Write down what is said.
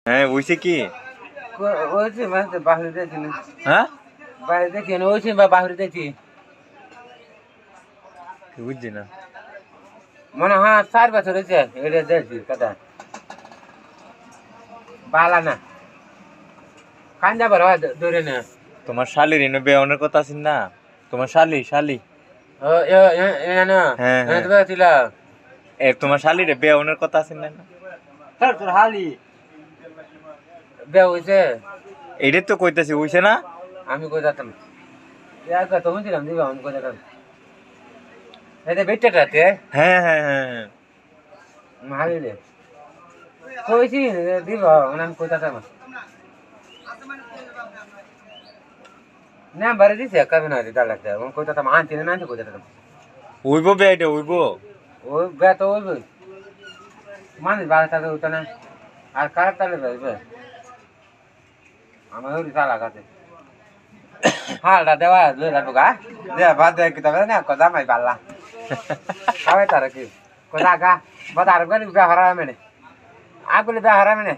হ্যাঁ ওইছে কি ওইছে মানে বাহিরে দেখি না। হ্যাঁ বাইরে দেখি না, ওইছে বা বাহিরে দেখি বুঝছি না মনে হয় 4 বছর হয়েছে এটা দেখছি কথা বালা না কান যাবার হয় ধরে না। তোমার শালির এনে বেয়নের কথা আছেন না তোমার শালি শালি ও না হ্যাঁ হ্যাঁ তো ছিল তোমার শালিরে বেয়নের কথা আছেন না তোর হালি বে হয়েছে। এইটাই তো কইতাছি হইছে না আমি কই যেতাম তুমি ছিলাম দিবা আমি কই যেতাম এটা বেটাটাতে হ্যাঁ হ্যাঁ হ্যাঁ হ্যাঁ হালি রে কইছি দিবা আমি কই যেতাম না বারে দিছে কাবে না দিতা লাগছে আমি কই যেতাম আনছি না আনছি কই যেতাম হইব বে এটা হইব ওই বে তো ওই মানুষ বাড়া থাকে ওটা না আর কার তালে যাইবে আমার ওই তালা কাছে হালটা দেওয়া দুই লাখ টাকা দে বাদ দে কি তবে না কথা মাই পাল্লা খাবে তার কি কথা গা বাদ আর গলি বে হারা মেনে আগুলি বে হারা মেনে